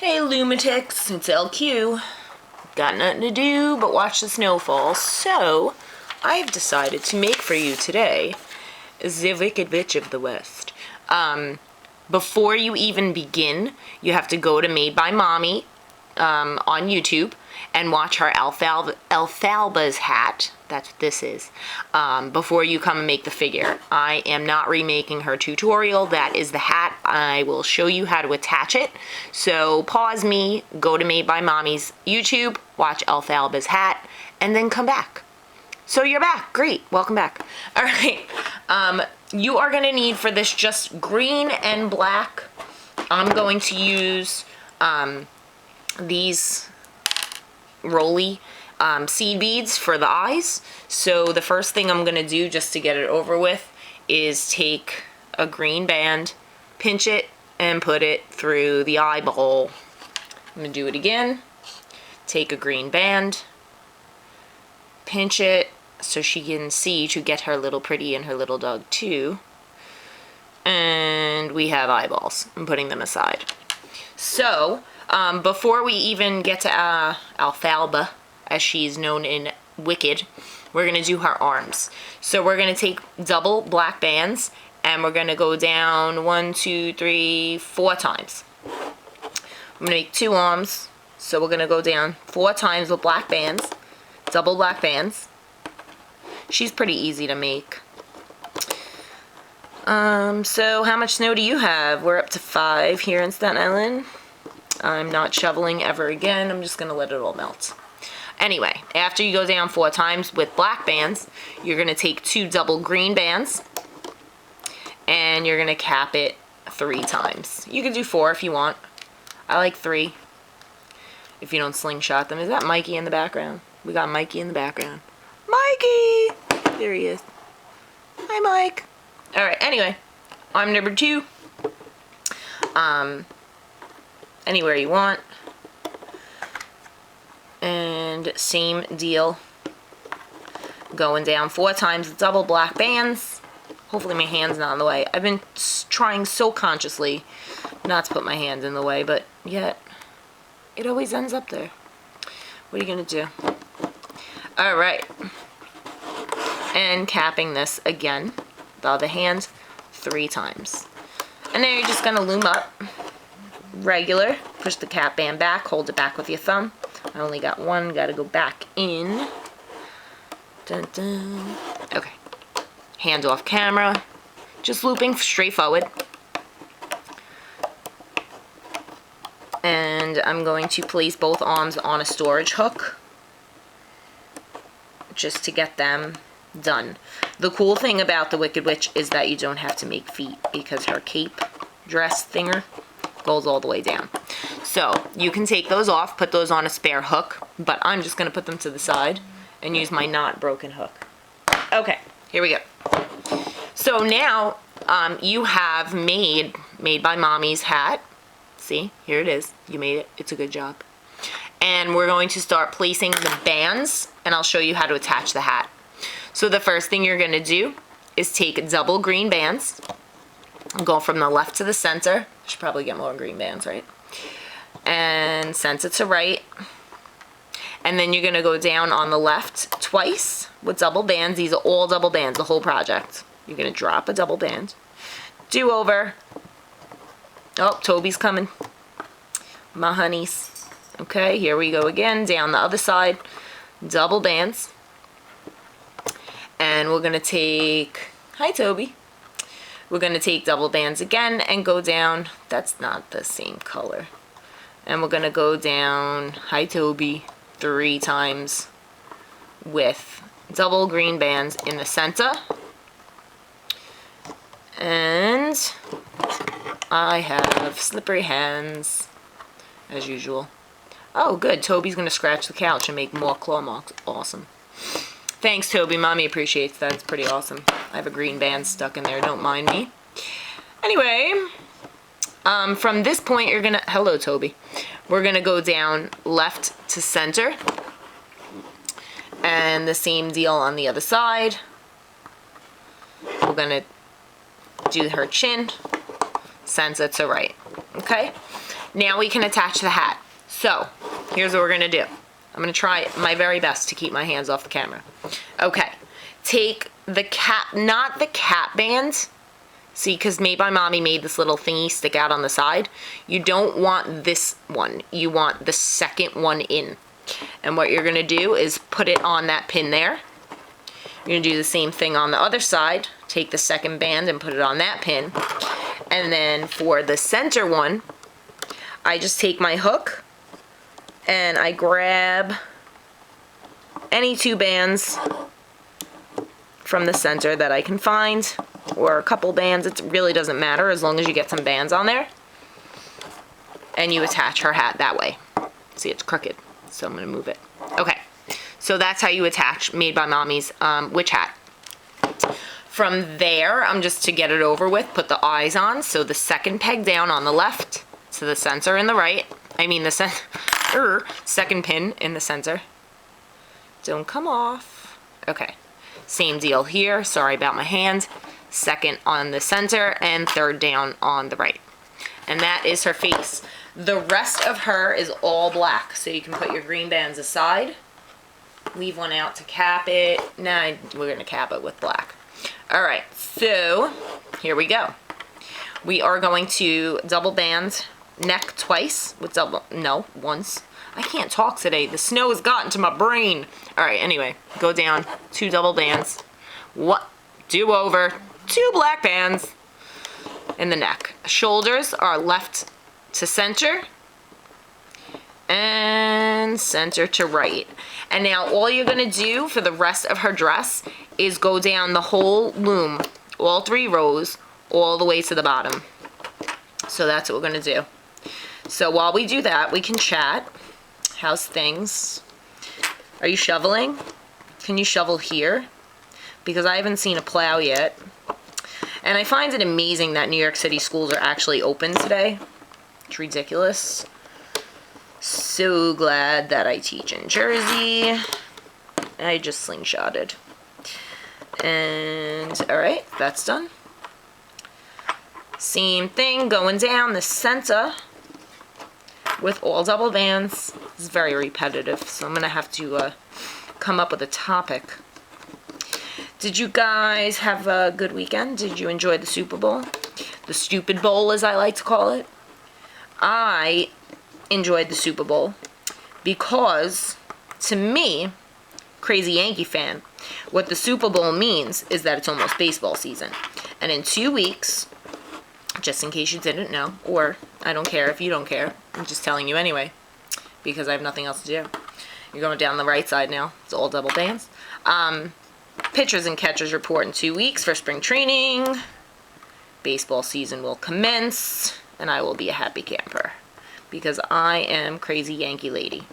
Hey Lumatics, it's LQ. Got nothing to do but watch the snowfall, so I've decided to make for you today the Wicked Witch of the West. Before you even begin, you have to go to Made by Mommy on YouTube and watch her Alfalba's hat. That's what this is. Before you come and make the figure. I am not remaking her tutorial. That is the hat. I will show you how to attach it. So pause me, go to Made by Mommy's YouTube, watch Alfalba's hat, and then come back. So you're back. Great. Welcome back. All right. You are going to need for this just green and black. I'm going to use these Rolly seed beads for the eyes. So the first thing I'm going to do just to get it over with is take a green band, pinch it, and put it through the eyeball. I'm going to do it again. Take a green band, pinch it so she can see to get her little pretty and her little dog too. And we have eyeballs. I'm putting them aside. So before we even get to Alfalba, as she's known in Wicked, we're going to do her arms. So we're going to take double black bands and we're going to go down 1, 2, 3, 4 times. I'm going to make 2 arms. So we're going to go down 4 times with black bands, double black bands. She's pretty easy to make. So how much snow do you have? We're up to 5 here in Staten Island. I'm not shoveling ever again. I'm just going to let it all melt. Anyway, after you go down 4 times with black bands, you're going to take 2 double green bands and you're going to cap it 3 times. You can do 4 if you want. I like 3 if you don't slingshot them. Is that Mikey in the background? We got Mikey in the background. Mikey! There he is. Hi, Mike. Alright, anyway, arm number 2. Anywhere you want. And same deal. Going down 4 times with double black bands. Hopefully my hand's not in the way. I've been trying so consciously not to put my hand in the way, but yet it always ends up there. What are you going to do? Alright. And capping this again. The other hand 3 times. And then you're just going to loom up. Regular. Push the cap band back. Hold it back with your thumb. I only got 1. Got to go back in. Dun, dun. Okay. Hand off camera. Just looping straight forward. And I'm going to place both arms on a storage hook. Just to get them done. The cool thing about the Wicked Witch is that you don't have to make feet because her cape dress thinger goes all the way down. So you can take those off, put those on a spare hook, but I'm just going to put them to the side and use my not broken hook. Okay, here we go. So now you have made by Mommy's hat. See, here it is. You made it. It's a good job. And we're going to start placing the bands, and I'll show you how to attach the hat. So the first thing you're going to do is take double green bands, go from the left to the center. Should probably get more green bands, right? And center to right. And then you're going to go down on the left twice with double bands. These are all double bands, the whole project. You're going to drop a double band. Do over. Oh, Toby's coming. My honeys. Okay, here we go again. Down the other side. Double bands. And we're going to take... Hi, Toby. We're going to take double bands again and go down. That's not the same color. And we're going to go down, hi Toby, 3 times with double green bands in the center. And I have slippery hands, as usual. Oh, good. Toby's going to scratch the couch and make more claw marks. Awesome. Thanks, Toby. Mommy appreciates that. It's pretty awesome. I have a green band stuck in there. Don't mind me. Anyway, from this point, you're going to... Hello, Toby. We're going to go down left to center. And the same deal on the other side. We're going to do her chin, center to right. Okay? Now we can attach the hat. So, here's what we're gonna do. I'm gonna try my very best to keep my hands off the camera. Okay, take the cap, not the cap band. See, because Made by Mommy made this little thingy stick out on the side. You don't want this one. You want the second one in. And what you're gonna do is put it on that pin there. You're gonna do the same thing on the other side. Take the second band and put it on that pin. And then for the center one, I just take my hook and I grab any 2 bands from the center that I can find, or a couple bands. It really doesn't matter as long as you get some bands on there. And you attach her hat that way. See, it's crooked, so I'm gonna move it. Okay, so that's how you attach Made by Mommy's witch hat. From there, I'm just, to get it over with, put the eyes on. So the second peg down on the left, to the center in the right. I mean the second pin in the center. Don't come off. Okay, same deal here. Sorry about my hand. Second on the center and third down on the right. And that is her face. The rest of her is all black, so you can put your green bands aside. Leave one out to cap it. Nah, we're gonna cap it with black. All right, so here we go. We are going to double band neck twice with once. I can't talk today. The snow has gotten to my brain. All right, anyway, go down 2 double bands. Do over 2 black bands in the neck. Shoulders are left to center and center to right. And now all you're gonna do for the rest of her dress is go down the whole loom, all 3 rows, all the way to the bottom. So that's what we're gonna do. So while we do that, we can chat. How's things? Are you shoveling? Can you shovel here? Because I haven't seen a plow yet. And I find it amazing that New York City schools are actually open today. It's ridiculous. So glad that I teach in Jersey. I just slingshotted. And alright, that's done. Same thing going down the center with all double bands. It's very repetitive, so I'm gonna have to come up with a topic. Did you guys have a good weekend? Did you enjoy the Super Bowl? The Stupid Bowl, as I like to call it. I enjoyed the Super Bowl because, to me, crazy Yankee fan, what the Super Bowl means is that it's almost baseball season. And in 2 weeks, just in case you didn't know, or I don't care if you don't care, I'm just telling you anyway, because I have nothing else to do. You're going down the right side now. It's all double bands. Pitchers and catchers report in 2 weeks for spring training. Baseball season will commence, and I will be a happy camper because I am crazy Yankee lady.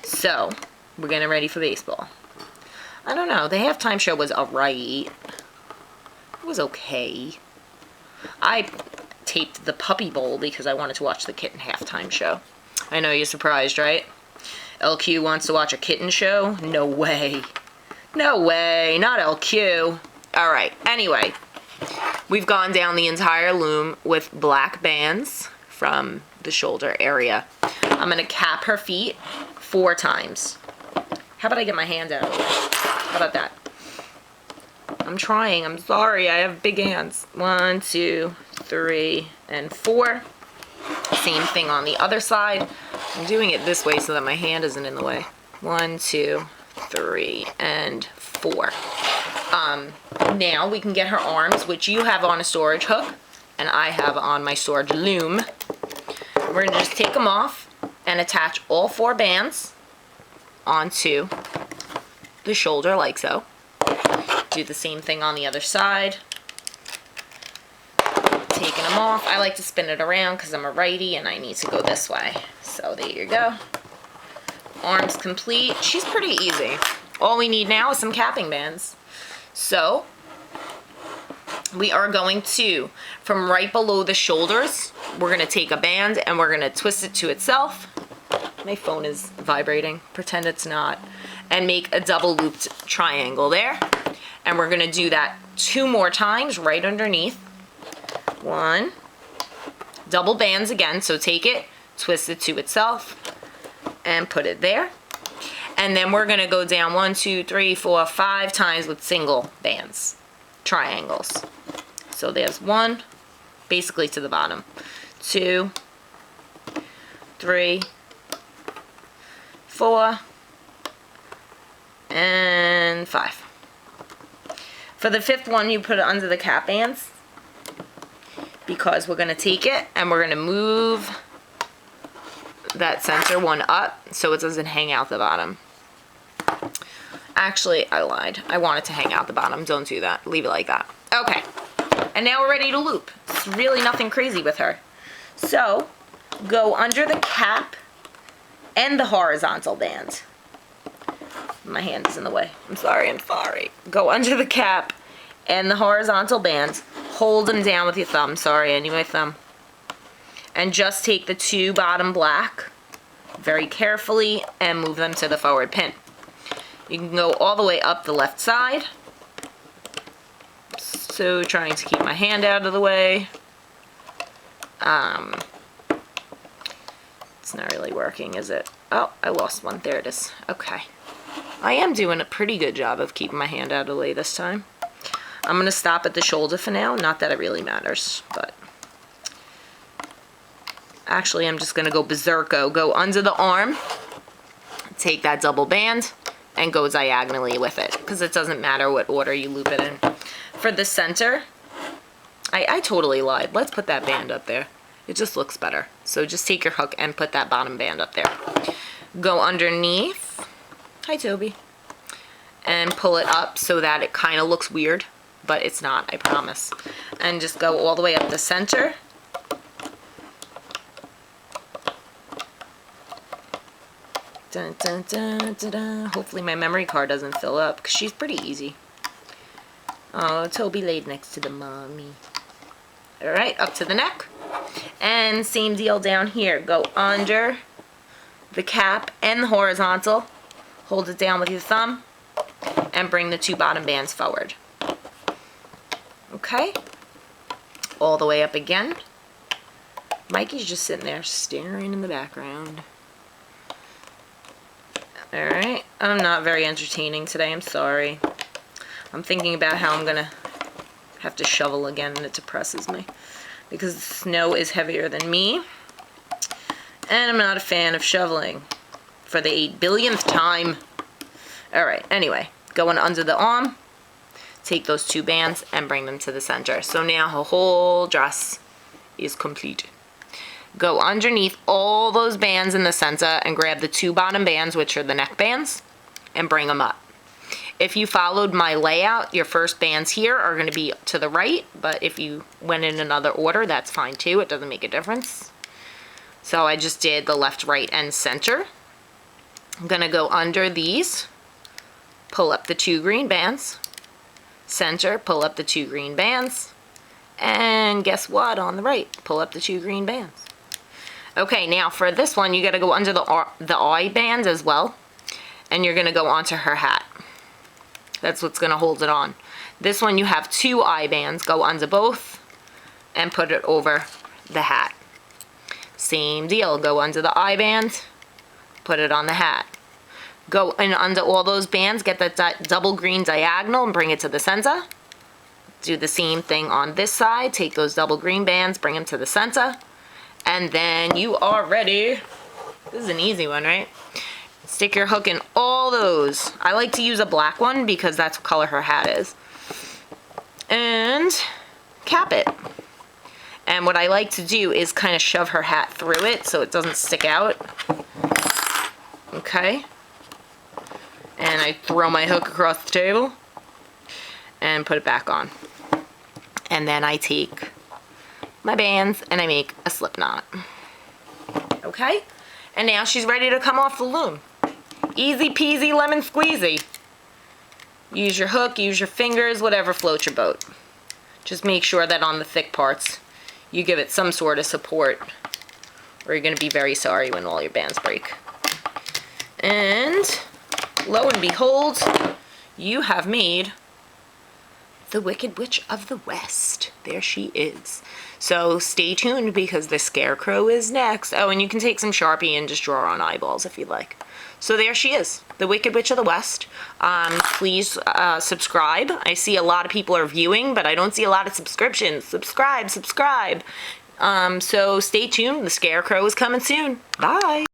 So, we're getting ready for baseball. I don't know. The halftime show was alright. It was okay. I taped the Puppy Bowl because I wanted to watch the kitten halftime show. I know you're surprised, right? LQ wants to watch a kitten show? No way. No way. Not LQ. Alright, anyway. We've gone down the entire loom with black bands from the shoulder area. I'm going to cap her feet 4 times. How about I get my hand out of the way? How about that? I'm trying. I'm sorry. I have big hands. 1, 2, 3, and 4. Same thing on the other side. I'm doing it this way so that my hand isn't in the way. 1, 2, 3, and 4. Now we can get her arms, which you have on a storage hook, and I have on my storage loom. We're going to just take them off and attach all 4 bands onto the shoulder like so. Do the same thing on the other side. Taking them off. I like to spin it around because I'm a righty and I need to go this way. So there you go. Arms complete. She's pretty easy. All we need now is some capping bands. So we are going to, from right below the shoulders, we're going to take a band and we're going to twist it to itself. My phone is vibrating. Pretend it's not. And make a double looped triangle there. And we're going to do that 2 more times right underneath. 1, double bands again. So take it, twist it to itself, and put it there. And then we're gonna go down 1, 2, 3, 4, 5 times with single bands, triangles. So there's 1, basically to the bottom, 2, 3, 4, and 5. For the 5th one, you put it under the cap bands, because we're gonna take it and we're gonna move that center one up so it doesn't hang out the bottom. Actually, I lied. I want it to hang out the bottom. Don't do that. Leave it like that. Okay. And now we're ready to loop. It's really nothing crazy with her. So, go under the cap and the horizontal band. My hand is in the way. I'm sorry. Go under the cap and the horizontal bands. Hold them down with your thumb. Sorry, I need my thumb. And just take the 2 bottom black very carefully and move them to the forward pin. You can go all the way up the left side. So trying to keep my hand out of the way. It's not really working, is it? Oh, I lost one. There it is. Okay. I am doing a pretty good job of keeping my hand out of the way this time. I'm going to stop at the shoulder for now. Not that it really matters, but... Actually, I'm just going to go berserko. Go under the arm. Take that double band. And go diagonally with it, because it doesn't matter what order you loop it in. For the center, I totally lied. Let's put that band up there. It just looks better. So just take your hook and put that bottom band up there. Go underneath. Hi, Toby. And pull it up so that it kind of looks weird, but it's not, I promise. And just go all the way up the center. Dun, dun, dun, dun, dun. Hopefully my memory card doesn't fill up, because she's pretty easy. Oh, Toby laid next to the mommy. Alright, up to the neck. And same deal down here. Go under the cap and the horizontal. Hold it down with your thumb. And bring the 2 bottom bands forward. Okay. All the way up again. Mikey's just sitting there staring in the background. Alright, I'm not very entertaining today, I'm sorry. I'm thinking about how I'm gonna have to shovel again, and it depresses me. Because the snow is heavier than me. And I'm not a fan of shoveling. For the 8 billionth time. Alright, anyway, going under the arm. Take those 2 bands and bring them to the center. So now her whole dress is complete. Go underneath all those bands in the center and grab the 2 bottom bands, which are the neck bands, and bring them up. If you followed my layout, your first bands here are going to be to the right, but if you went in another order, that's fine too. It doesn't make a difference. So I just did the left, right, and center. I'm going to go under these, pull up the 2 green bands, center, pull up the 2 green bands, and guess what? On the right, pull up the 2 green bands. Okay, now for this one, you got to go under the eye band as well. And you're going to go onto her hat. That's what's going to hold it on. This one, you have 2 eye bands. Go under both and put it over the hat. Same deal. Go under the eye band, put it on the hat. Go in under all those bands, get that double green diagonal and bring it to the center. Do the same thing on this side. Take those double green bands, bring them to the center. And then you are ready. This is an easy one, right? Stick your hook in all those. I like to use a black one because that's what color her hat is. And cap it. And what I like to do is kind of shove her hat through it so it doesn't stick out. Okay. And I throw my hook across the table and put it back on. And then I take my bands and I make a slip knot. Okay? And now she's ready to come off the loom. Easy peasy lemon squeezy. Use your hook, use your fingers, whatever floats your boat. Just make sure that on the thick parts you give it some sort of support, or you're going to be very sorry when all your bands break. And lo and behold, you have made the Wicked Witch of the West. There she is. So stay tuned because the Scarecrow is next. Oh, and you can take some Sharpie and just draw on eyeballs if you'd like. So there she is, the Wicked Witch of the West. Please subscribe. I see a lot of people are viewing, but I don't see a lot of subscriptions. Subscribe. So stay tuned. The Scarecrow is coming soon. Bye.